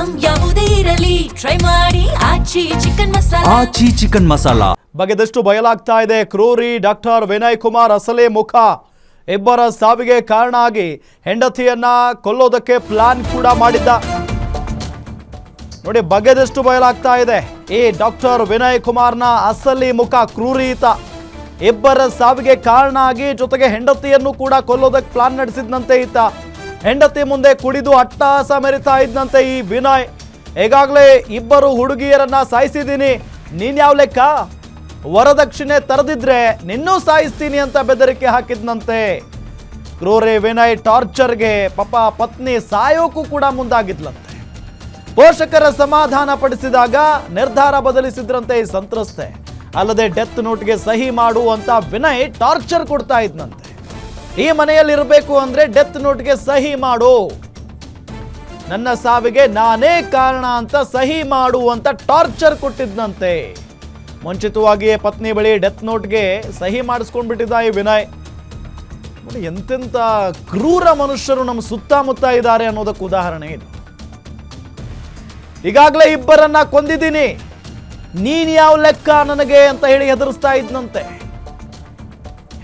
Item ಯಾವುದೇ ಇರಲಿ try ಮಾಡಿ ಆಚಿ ಚಿಕನ್ ಮಸಾಲಾ. ಬಗೆದಷ್ಟು ಬಯಲಾಗ್ತಾ ಇದೆ. ಕ್ರೂರಿ ಡಾಕ್ಟರ್ ವಿನಯ್ ಕುಮಾರ್ ಅಸಲಿ ಮುಖ. ಇಬ್ಬರ ಸಾವಿಗೆ ಕಾರಣ ಆಗಿ ಹೆಂಡತಿಯನ್ನ ಕೊಲ್ಲೋದಕ್ಕೆ ಪ್ಲಾನ್ ಕೂಡ ಮಾಡಿದ್ದ. ನೋಡಿ, ಬಗೆದಷ್ಟು ಬಯಲಾಗ್ತಾ ಇದೆ. ಈ ಡಾಕ್ಟರ್ ವಿನಯ್ ಕುಮಾರ್ನ ಅಸಲಿ ಮುಖ ಕ್ರೂರಿ ಈತ. ಇಬ್ಬರ ಸಾವಿಗೆ ಕಾರಣ ಆಗಿ ಜೊತೆಗೆ ಹೆಂಡತಿಯನ್ನು ಕೂಡ ಕೊಲ್ಲೋದಕ್ಕೆ ಪ್ಲಾನ್ ನಡೆಸಿದ್ನಂತೆ ಈತ. ಹೆಂಡತಿ ಮುಂದೆ ಕುಡಿದು ಅಟ್ಟಹಾಸ ಮೆರಿತಾ ಇದ್ನಂತೆ ಈ ವಿನಯ್. ಈಗಾಗಲೇ ಇಬ್ಬರು ಹುಡುಗಿಯರನ್ನ ಸಾಯಿಸಿದ್ದೀನಿ, ನೀನ್ ಯಾವ ಲೆಕ್ಕ, ವರದಕ್ಷಿಣೆ ತರದಿದ್ರೆ ನಿನ್ನೂ ಸಾಯಿಸ್ತೀನಿ ಅಂತ ಬೆದರಿಕೆ ಹಾಕಿದ್ನಂತೆ. ಕ್ರೂರಿ ವಿನಯ್ ಟಾರ್ಚರ್ಗೆ ಪಾಪ ಪತ್ನಿ ಸಾಯೋಕ್ಕೂ ಕೂಡ ಮುಂದಾಗಿದ್ಲಂತೆ. ಪೋಷಕರ ಸಮಾಧಾನ ಪಡಿಸಿದಾಗ ನಿರ್ಧಾರ ಬದಲಿಸಿದ್ರಂತೆ ಈ ಸಂತ್ರಸ್ತೆ. ಅಲ್ಲದೆ ಡೆತ್ ನೋಟ್ಗೆ ಸಹಿ ಮಾಡು ಅಂತ ವಿನಯ್ ಟಾರ್ಚರ್ ಕೊಡ್ತಾ ಇದ್ನಂತೆ. ಈ ಮನೆಯಲ್ಲಿ ಇರಬೇಕು ಅಂದ್ರೆ ಡೆತ್ ನೋಟ್ಗೆ ಸಹಿ ಮಾಡು, ನನ್ನ ಸಾವಿಗೆ ನಾನೇ ಕಾರಣ ಅಂತ ಸಹಿ ಮಾಡು ಅಂತ ಟಾರ್ಚರ್ ಕೊಟ್ಟಿದ್ನಂತೆ. ಮುಂಚಿತವಾಗಿಯೇ ಪತ್ನಿ ಬಳಿ ಡೆತ್ ನೋಟ್ಗೆ ಸಹಿ ಮಾಡಿಸ್ಕೊಂಡ್ಬಿಟ್ಟಿದ್ದ ಈ ವಿನಯ್. ನೋಡಿ, ಎಂತೆಂಥ ಕ್ರೂರ ಮನುಷ್ಯರು ನಮ್ಮ ಸುತ್ತಮುತ್ತ ಇದ್ದಾರೆ ಅನ್ನೋದಕ್ಕೆ ಉದಾಹರಣೆ ಇದು. ಈಗಾಗಲೇ ಇಬ್ಬರನ್ನ ಕೊಂದಿದ್ದೀನಿ, ನೀನ್ ಯಾವ ಲೆಕ್ಕ ನನಗೆ ಅಂತ ಹೇಳಿ ಹೆದರಿಸ್ತಾ ಇದ್ನಂತೆ.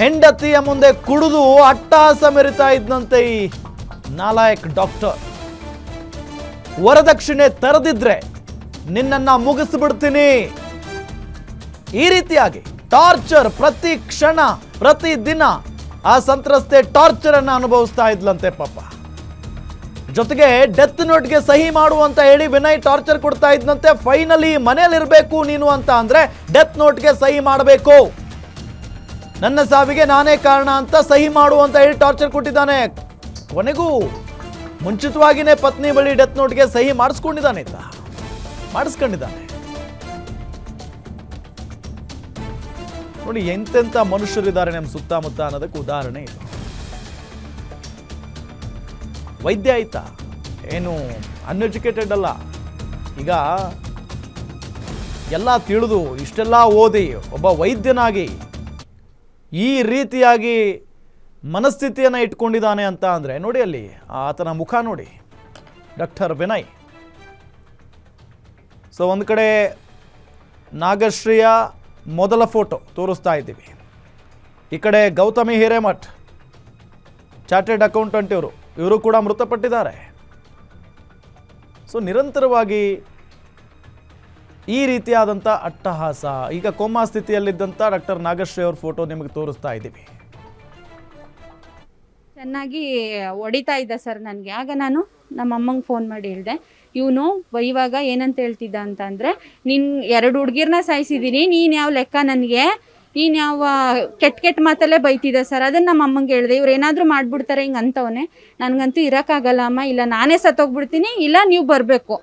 ಹೆಂಡತಿಯ ಮುಂದೆ ಕುಡಿದು ಅಟ್ಟಹಾಸ ಮೆರಿತಾ ಇದ್ನಂತೆ ಈ ನಾಲಾಯಕ್ ಡಾಕ್ಟರ್. ವರದಕ್ಷಿಣೆ ತರದಿದ್ರೆ ನಿನ್ನನ್ನ ಮುಗಿಸ್ಬಿಡ್ತೀನಿ, ಈ ರೀತಿಯಾಗಿ ಟಾರ್ಚರ್ ಪ್ರತಿ ಕ್ಷಣ ಪ್ರತಿ ದಿನ ಆ ಸಂತ್ರಸ್ತೆ ಟಾರ್ಚರ್ ಅನ್ನ ಅನುಭವಿಸ್ತಾ ಇದ್ಲಂತೆ ಪಾಪ. ಜೊತೆಗೆ ಡೆತ್ ನೋಟ್ಗೆ ಸಹಿ ಮಾಡುವಂತ ಹೇಳಿ ವಿನಯ್ ಟಾರ್ಚರ್ ಕೊಡ್ತಾ ಇದ್ನಂತೆ. ಫೈನಲಿ ಮನೆಯಲ್ಲಿರ್ಬೇಕು ನೀನು ಅಂತ ಅಂದ್ರೆ ಡೆತ್ ನೋಟ್ಗೆ ಸಹಿ ಮಾಡಬೇಕು, ನನ್ನ ಸಾವಿಗೆ ನಾನೇ ಕಾರಣ ಅಂತ ಸಹಿ ಮಾಡು ಅಂತ ಹೇಳಿ ಟಾರ್ಚರ್ ಕೊಟ್ಟಿದ್ದಾನೆ. ಕೊನೆಗೂ ಮುಂಚಿತವಾಗಿನೇ ಪತ್ನಿ ಬಳಿ ಡೆತ್ ನೋಟ್ಗೆ ಸಹಿ ಮಾಡಿಸ್ಕೊಂಡಿದ್ದಾನೆ. ನೋಡಿ, ಎಂತೆಂಥ ಮನುಷ್ಯರಿದ್ದಾರೆ ನಮ್ಮ ಸುತ್ತಮುತ್ತ ಅನ್ನೋದಕ್ಕೆ ಉದಾಹರಣೆ ಇದು. ವೈದ್ಯ ಆಯ್ತಾ, ಏನು ಅನ್ಎಜುಕೇಟೆಡ್ ಅಲ್ಲ. ಈಗ ಎಲ್ಲ ತಿಳಿದು ಇಷ್ಟೆಲ್ಲ ಓದಿ ಒಬ್ಬ ವೈದ್ಯನಾಗಿ ಈ ರೀತಿಯಾಗಿ ಮನಸ್ಥಿತಿಯನ್ನು ಇಟ್ಕೊಂಡಿದ್ದಾನೆ ಅಂತ ಅಂದರೆ ನೋಡಿ, ಅಲ್ಲಿ ಆತನ ಮುಖ ನೋಡಿ, ಡಾಕ್ಟರ್ ವಿನಯ್. ಸೊ ಒಂದು ಕಡೆ ನಾಗಶ್ರೀಯ ಮೊದಲ ಫೋಟೋ ತೋರಿಸ್ತಾ ಇದ್ದೀವಿ, ಈ ಕಡೆ ಗೌತಮಿ ಹಿರೇಮಠ್ ಚಾರ್ಟೆಡ್ ಅಕೌಂಟೆಂಟ್ ಇವರು ಕೂಡ ಮೃತಪಟ್ಟಿದ್ದಾರೆ. ಸೊ ನಿರಂತರವಾಗಿ ಈ ರೀತಿಯಾದಂಥ ಅಟ್ಟಹಾಸ. ಈಗ ಕೋಮಾ ಸ್ಥಿತಿಯಲ್ಲಿದ್ದಂಥ ಡಾಕ್ಟರ್ ನಾಗಶ್ರೀ ಅವ್ರ ಫೋಟೋ ನಿಮಗೆ ತೋರಿಸ್ತಾ ಇದ್ದೀವಿ. ಚೆನ್ನಾಗಿ ಹೊಡಿತಾ ಇದ್ದ ಸರ್ ನನಗೆ. ಆಗ ನಾನು ನಮ್ಮ ಅಮ್ಮಂಗೆ ಫೋನ್ ಮಾಡಿ ಹೇಳಿದೆ, ಇವನು ಇವಾಗ ಏನಂತ ಹೇಳ್ತಿದ್ದ ಅಂತ ಅಂದರೆ, ನೀನು 2 ಹುಡುಗಿರನ್ನ ಸಾಯಿಸಿದ್ದೀನಿ, ನೀನು ಯಾವ ಲೆಕ್ಕ ನನಗೆ, ನೀನು ಯಾವ ಕೆಟ್ಟ ಮಾತಲ್ಲೇ ಬೈತಿದ್ದೆ ಸರ್. ಅದನ್ನು ನಮ್ಮ ಅಮ್ಮಂಗೆ ಹೇಳಿದೆ, ಇವ್ರು ಏನಾದರೂ ಮಾಡಿಬಿಡ್ತಾರೆ ಹಿಂಗೆ ಅಂತವನೇ, ನನಗಂತೂ ಇರೋಕ್ಕಾಗಲ್ಲ ಅಮ್ಮ, ಇಲ್ಲ ನಾನೇ ಸತ್ತೋಗ್ಬಿಡ್ತೀನಿ, ಇಲ್ಲ ನೀವು ಬರಬೇಕು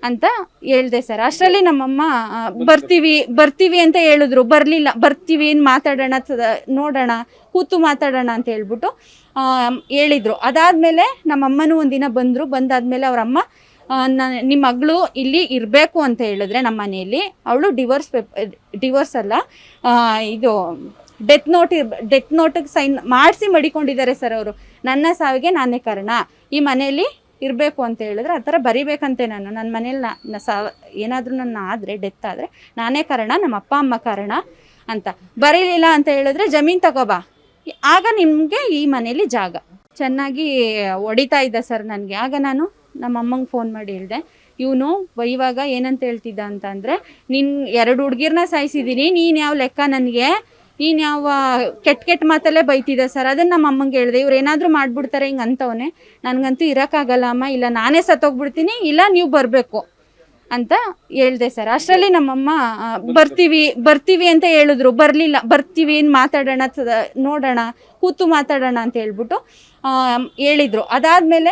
ಅಂತ ಹೇಳ್ದೆ ಸರ್. ಅಷ್ಟರಲ್ಲಿ ನಮ್ಮಮ್ಮ ಬರ್ತೀವಿ ಅಂತ ಹೇಳಿದ್ರು. ಬರಲಿಲ್ಲ, ಬರ್ತೀವಿ ಮಾತಾಡೋಣ, ನೋಡೋಣ, ಕೂತು ಮಾತಾಡೋಣ ಅಂತ ಹೇಳ್ಬಿಟ್ಟು ಹೇಳಿದರು. ಅದಾದಮೇಲೆ ನಮ್ಮಮ್ಮನೂ ಒಂದಿನ ಬಂದರು. ಬಂದಾದಮೇಲೆ ಅವರಮ್ಮ ನಿಮ್ಮ ಮಗಳು ಇಲ್ಲಿ ಇರಬೇಕು ಅಂತ ಹೇಳಿದ್ರೆ ನಮ್ಮ ಮನೆಯಲ್ಲಿ, ಅವಳು ಡಿವೋರ್ಸ್ ಅಲ್ಲ, ಇದು ಡೆತ್ ನೋಟಿಗೆ ಸೈನ್ ಮಾಡಿಸಿ ಮಡಿಕೊಂಡಿದ್ದಾರೆ ಸರ್ ಅವರು. ನನ್ನ ಸಾವಿಗೆ ನಾನೇ ಕಾರಣ, ಈ ಮನೆಯಲ್ಲಿ ಇರಬೇಕು ಅಂತ ಹೇಳಿದ್ರೆ ಆ ಥರ ಬರಿಬೇಕಂತೆ. ನನ್ನ ಮನೇಲಿ ಏನಾದರೂ ನನ್ನ ಆದರೆ ಡೆತ್ ಆದರೆ ನಾನೇ ಕಾರಣ, ನಮ್ಮ ಅಪ್ಪ ಅಮ್ಮ ಕಾರಣ ಅಂತ. ಬರೀಲಿಲ್ಲ ಅಂತ ಹೇಳಿದ್ರೆ ಜಮೀನು ತಗೋಬಾ, ಆಗ ನಿಮಗೆ ಈ ಮನೇಲಿ ಜಾಗ. ಚೆನ್ನಾಗಿ ಹೊಡಿತಾ ಇದ್ದ ಸರ್ ನನಗೆ. ಆಗ ನಾನು ನಮ್ಮ ಅಮ್ಮಂಗೆ ಫೋನ್ ಮಾಡಿ ಹೇಳಿದೆ, ಇವನು ಇವಾಗ ಏನಂತ ಹೇಳ್ತಿದ್ದ ಅಂತ ಅಂದರೆ, ನೀನು 2 ಹುಡುಗಿರನ್ನ ಸಾಯಿಸಿದ್ದೀನಿ, ನೀನು ಯಾವ ಲೆಕ್ಕ ನನಗೆ, ನೀನು ಯಾವ ಕೆಟ್ಟ ಮಾತಲ್ಲೇ ಬೈತಿದ್ದೆ ಸರ್. ಅದನ್ನು ನಮ್ಮ ಅಮ್ಮಂಗೆ ಹೇಳಿದೆ, ಇವ್ರು ಏನಾದರೂ ಮಾಡಿಬಿಡ್ತಾರೆ ಹಿಂಗೆ ಅಂತವನೇ, ನನಗಂತೂ ಇರೋಕ್ಕಾಗಲ್ಲ ಅಮ್ಮ, ಇಲ್ಲ ನಾನೇ ಸತ್ತೋಗ್ಬಿಡ್ತೀನಿ, ಇಲ್ಲ ನೀವು ಬರಬೇಕು ಅಂತ ಹೇಳ್ದೆ ಸರ್. ಅಷ್ಟರಲ್ಲಿ ನಮ್ಮಮ್ಮ ಬರ್ತೀವಿ ಅಂತ ಹೇಳಿದ್ರು. ಬರಲಿಲ್ಲ, ಬರ್ತೀವಿ ಮಾತಾಡೋಣ, ನೋಡೋಣ, ಕೂತು ಮಾತಾಡೋಣ ಅಂತ ಹೇಳ್ಬಿಟ್ಟು ಹೇಳಿದರು. ಅದಾದಮೇಲೆ